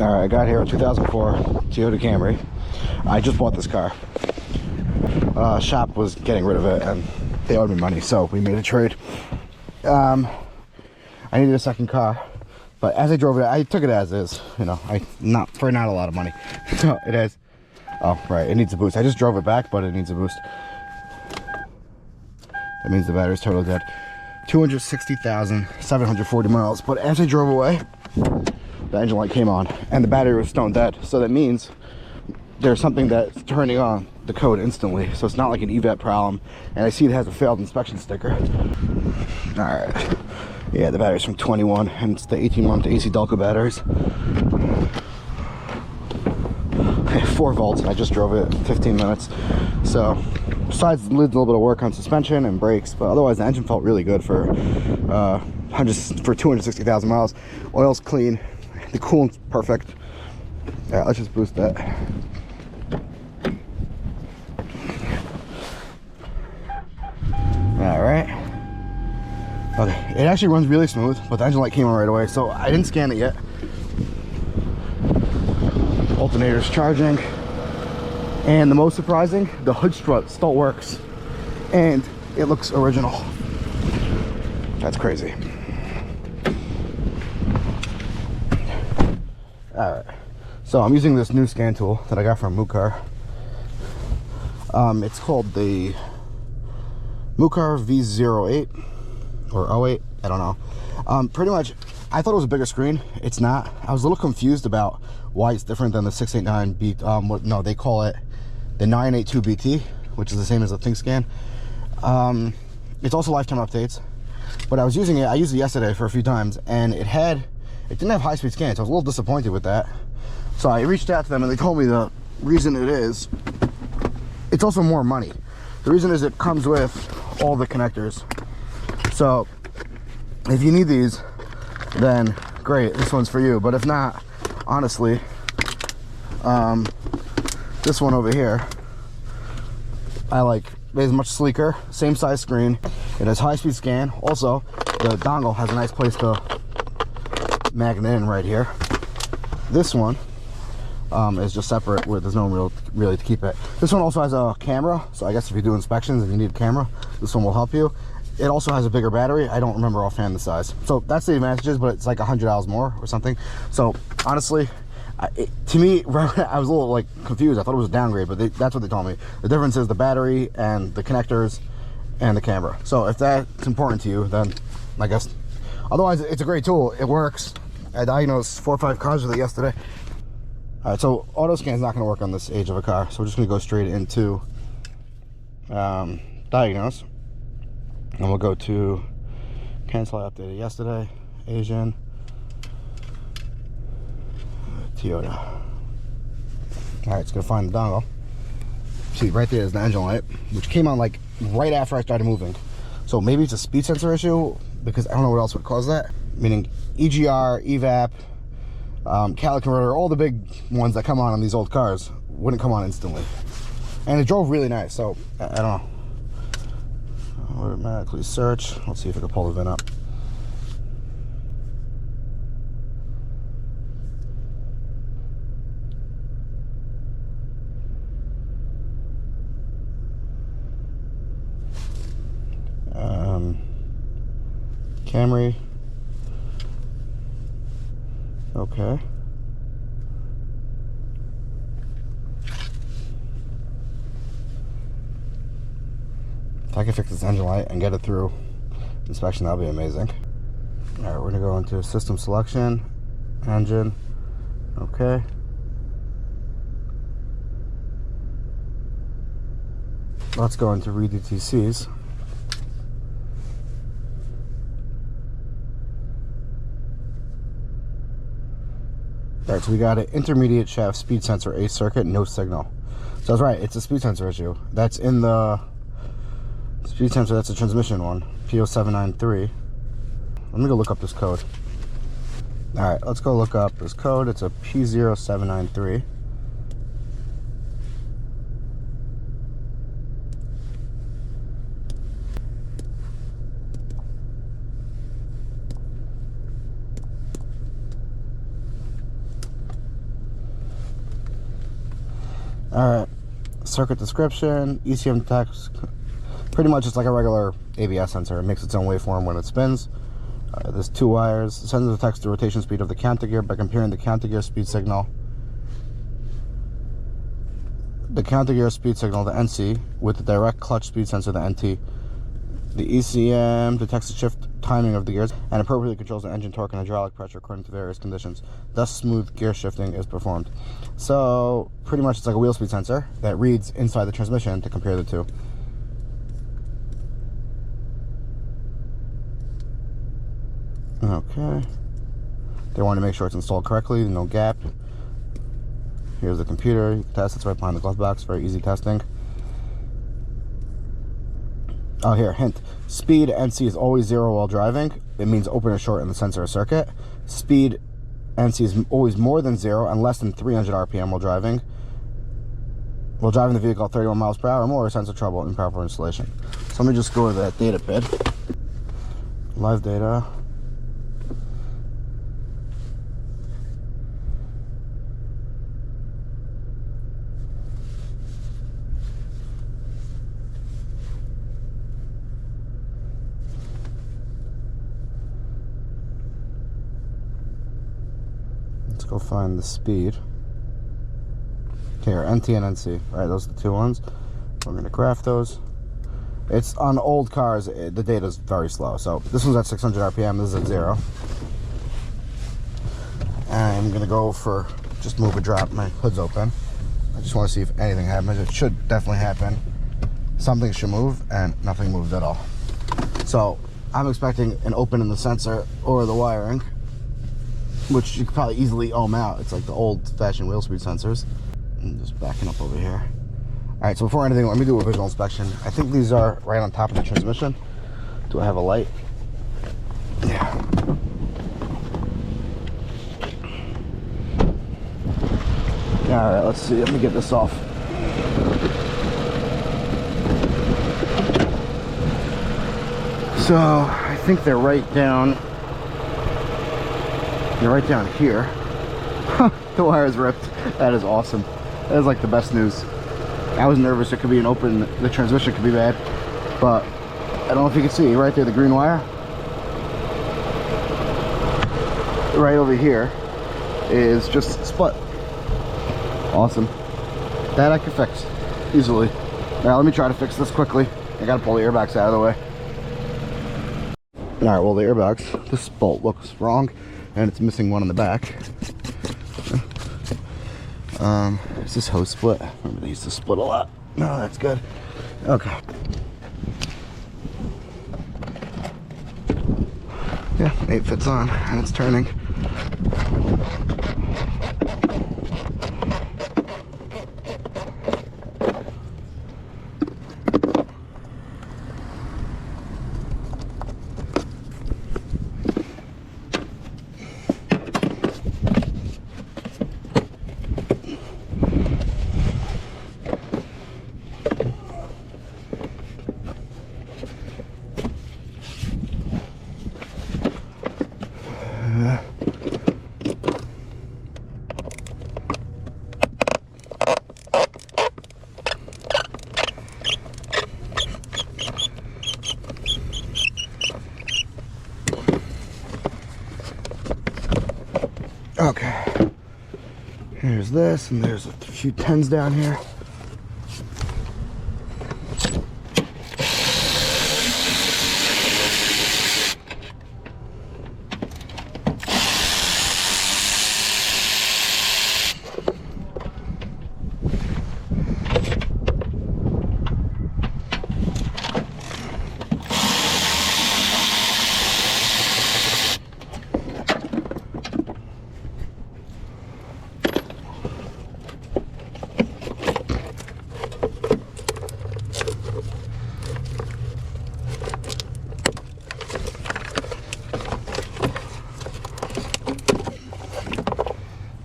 All right, I got here a 2004 Toyota Camry. I just bought this car. Shop was getting rid of it and they owed me money, so we made a trade. I needed a second car, but as I drove it, I took it as is. You know, not a lot of money. So it is. Oh, right, it needs a boost. I just drove it back, but it needs a boost. That means the battery's totally dead. 260,740 miles. But as I drove away, the engine light came on and the battery was stone dead. So that means there's something that's turning on the code instantly. So it's not like an evap problem. And I see it has a failed inspection sticker. All right. Yeah, the battery's from 21 and it's the 18-month AC Delco batteries. 4 volts. I just drove it 15 minutes. So besides a little bit of work on suspension and brakes, but otherwise the engine felt really good for 260,000 miles. Oil's clean, the coolant's perfect. Yeah, let's just boost that. All right. Okay, it actually runs really smooth, but the engine light came on right away, so I didn't scan it yet. Alternator's charging. And the most surprising, the hood strut still works. And it looks original. That's crazy. Alright. So I'm using this new scan tool that I got from MUCAR. It's called the MUCAR VO8 or 08, I don't know. Pretty much, I thought it was a bigger screen. It's not. I was a little confused about why it's different than the 689 no, they call it the 982 BT, which is the same as the ThinkScan. It's also lifetime updates, but I was using it. I used it yesterday for a few times, and it didn't have high-speed scans. So I was a little disappointed with that. So I reached out to them, and they told me the reason it is, it's also more money. The reason is it comes with all the connectors. So if you need these, then great, this one's for you. But if not, honestly, this one over here I like. It is much sleeker, same size screen, it has high-speed scan. Also, the dongle has a nice place to magnet in right here. This one is just separate, where there's no room really to keep it. This one also has a camera, so I guess if you do inspections and you need a camera, this one will help you. It also has a bigger battery. I don't remember offhand the size. So that's the advantages, but it's like $100 more or something. So honestly, to me, I was a little like confused. I thought it was a downgrade, but that's what they told me. The difference is the battery and the connectors and the camera. So if that's important to you, then I guess. Otherwise, it's a great tool. It works. I diagnosed 4 or 5 cars with it yesterday. All right, so auto scan is not going to work on this age of a car. So we're just going to go straight into diagnose. And we'll go to cancel. I updated yesterday. Asian. Toyota. All right, it's gonna find the dongle. See, right there is the engine light, which came on like right after I started moving. So maybe it's a speed sensor issue, because I don't know what else would cause that. Meaning EGR, evap, catalytic converter, all the big ones that come on these old cars wouldn't come on instantly. And it drove really nice, so I don't know. Automatically search. Let's see if I can pull the VIN up. Camry. Okay. If I can fix this engine light and get it through inspection, that'll be amazing. All right, we're gonna go into system selection, engine. Okay. Let's go into read DTCs. All right, so we got an intermediate shaft speed sensor, A circuit, no signal. So that's right, it's a speed sensor issue. That's in the speed sensor, that's a transmission one, P0793. Let me go look up this code. All right, let's go look up this code. It's a P0793. Alright, circuit description, ECM text. Pretty much it's like a regular ABS sensor. It makes its own waveform when it spins. There's 2 wires. It sends the text the rotation speed of the counter gear by comparing the counter gear speed signal. The counter gear speed signal, the NC, with the direct clutch speed sensor, the NT. The ECM detects the shift timing of the gears and appropriately controls the engine torque and hydraulic pressure according to various conditions. Thus, smooth gear shifting is performed. So, pretty much it's like a wheel speed sensor that reads inside the transmission to compare the two. Okay. They want to make sure it's installed correctly, no gap. Here's the computer. You can test. It's right behind the glove box. Very easy testing. Oh, here, hint. Speed NC is always 0 while driving. It means open or short in the sensor or circuit. Speed NC is always more than 0 and less than 300 RPM while driving. While driving the vehicle at 31 miles per hour or more, sensor trouble, improper installation. So let me just go to that data bid. Live data. Let's go find the speed. Here, NT and NC. All right, those are the 2 ones. We're gonna graph those. It's on old cars, the data is very slow. So this one's at 600 RPM, this is at 0. I'm gonna go for, just move a drop, my hood's open. I just wanna see if anything happens. It should definitely happen. Something should move, and nothing moved at all. So I'm expecting an open in the sensor or the wiring, which you could probably easily ohm out. It's like the old-fashioned wheel speed sensors. I'm just backing up over here. All right, so before anything, let me do a visual inspection. I think these are right on top of the transmission. Do I have a light? Yeah. All right, let's see. Let me get this off. So I think they're right down. They're right down here. The wire is ripped. That is awesome. That is like the best news. I was nervous it could be an open, the transmission could be bad, but I don't know if you can see right there, the green wire. Right over here is just split. Awesome. That I can fix easily. Now let me try to fix this quickly. I gotta pull the airbags out of the way. All right, well the airbags, this bolt looks wrong and it's missing one in the back. Is this hose split? I remember they used to split a lot. No, that's good. Okay. Yeah, 8 fits on and it's turning. Okay, here's this, and there's a few 10s down here.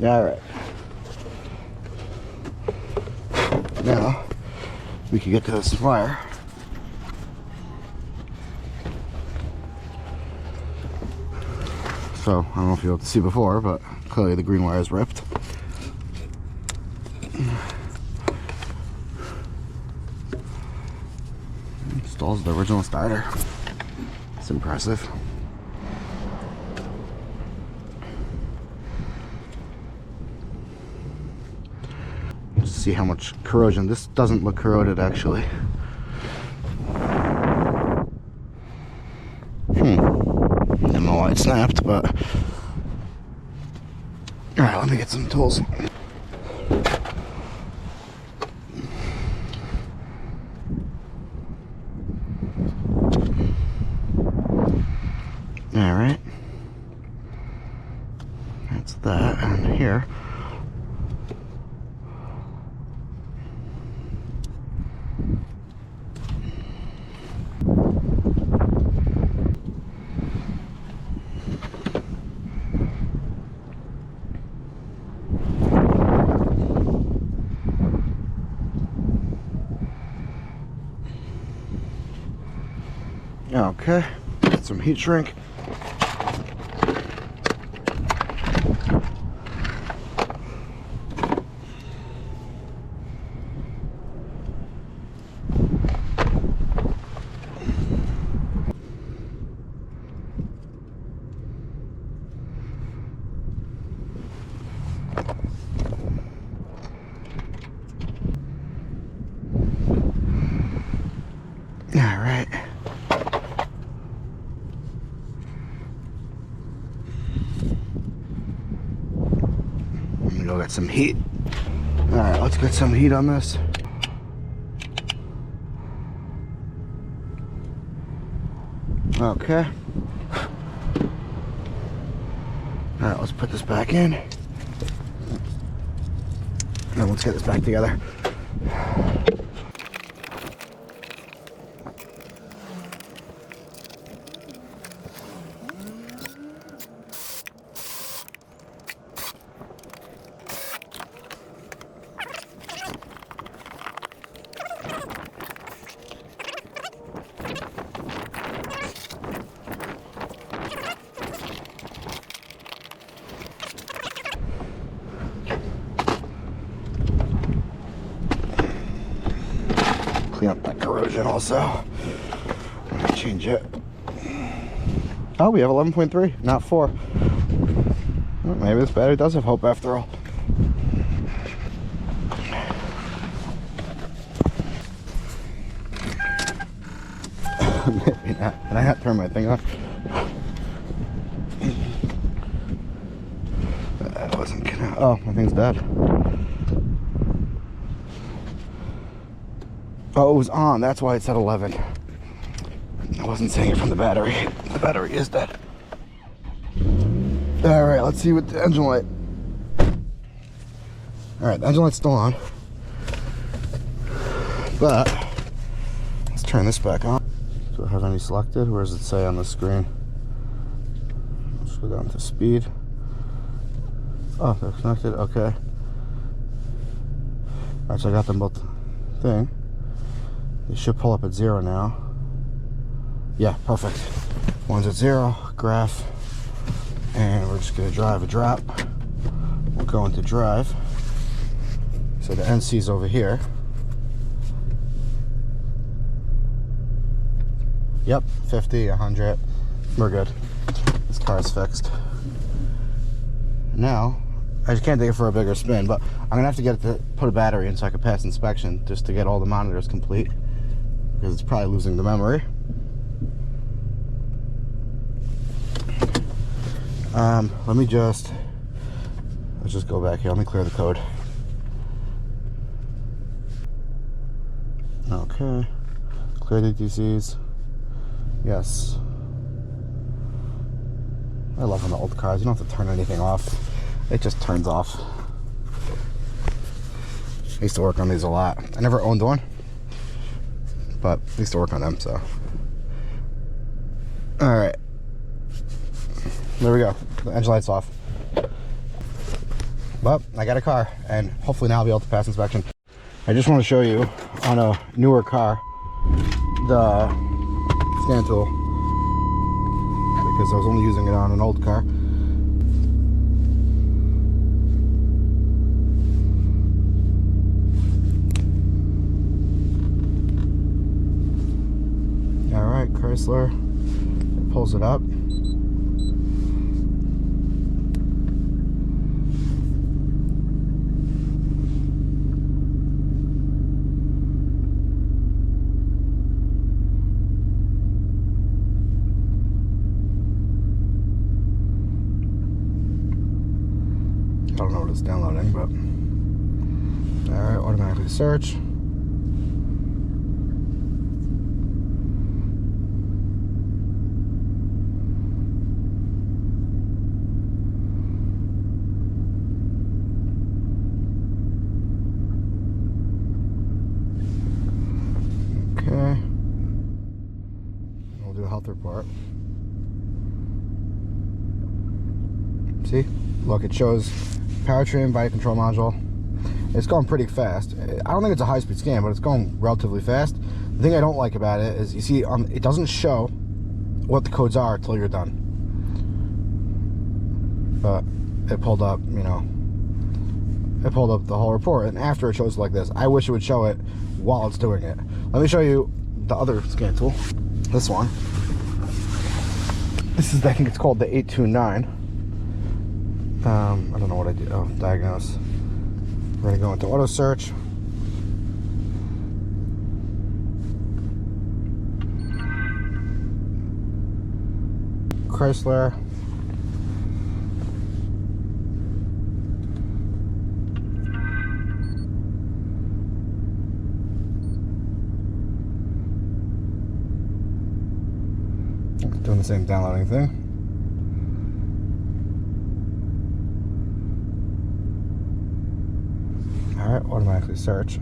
All right. Now we can get to this wire. So I don't know if you'll see before, but clearly the green wire is ripped. installs the original starter. It's impressive. Let's see how much corrosion. This doesn't look corroded actually. I don't know why it snapped, but alright, let me get some tools. Alright. That's that, and here. Okay, get some heat shrink. All right. I'm gonna go get some heat. All right, let's get some heat on this. Okay. All right, let's put this back in. Now let's get this back together. Clean up that corrosion also. Change it. Oh, we have 11.3, not 4. Well, maybe this battery does have hope after all. Maybe not. Can I not turn my thing on? That wasn't gonna. Oh, my thing's dead. Oh, it was on. That's why it said 11. I wasn't saying it from the battery. The battery is dead. All right, let's see what the engine light. All right, the engine light's still on. But let's turn this back on. Do I have any selected? Where does it say on the screen? Let's go down to speed. Oh, they're connected. Okay. All right, so I got them both thing. They should pull up at 0 now. Yeah, perfect. One's at 0, graph, and we're just gonna drive a drop. We'll go into drive. So the NC's over here. Yep, 50, 100. We're good. This car is fixed. Now, I just can't take it for a bigger spin, but I'm gonna have to get it to put a battery in so I can pass inspection just to get all the monitors complete, because it's probably losing the memory. Let's just go back here. Let me clear the code. Okay. Clear the DCs. Yes. I love on the old cars. You don't have to turn anything off. It just turns off. I used to work on these a lot. I never owned one, but I used to work on them, so. All right. There we go. The engine light's off. But I got a car, and hopefully now I'll be able to pass inspection. I just want to show you on a newer car the scan tool, because I was only using it on an old car. Chrysler. It pulls it up. I don't know what it's downloading, but alright, automatically search. Okay. We'll do a health report. See? Look, it shows powertrain, body control module. It's going pretty fast. I don't think it's a high-speed scan, but it's going relatively fast. The thing I don't like about it is, you see, it doesn't show what the codes are until you're done. But it pulled up, you know, it pulled up the whole report, and after it shows like this. I wish it would show it while it's doing it. Let me show you the other scan tool. This one. This is, I think it's called the 829. I don't know what I do. Oh, diagnose. We're gonna go into auto search. Chrysler. Doing the same downloading thing. Alright, automatically search.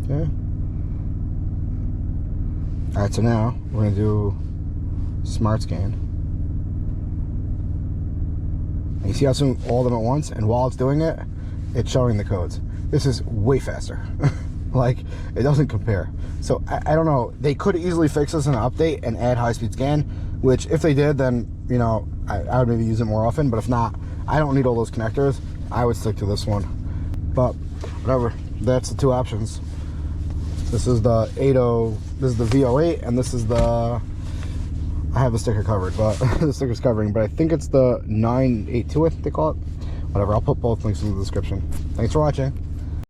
Okay. Alright, so now we're going to do smart scan. And you see how soon all of them at once, and while it's doing it, it's showing the codes. This is way faster. Like, it doesn't compare. So I don't know, they could easily fix this in an update and add high-speed scan, which if they did, then, you know, I would maybe use it more often. But if not, I don't need all those connectors. I would stick to this one. But whatever, that's the two options. This is the 80, this is the V8, and this is the, I have the sticker covered, but the sticker's covering, but I think it's the 982, I think they call it. Whatever, I'll put both links in the description. Thanks for watching.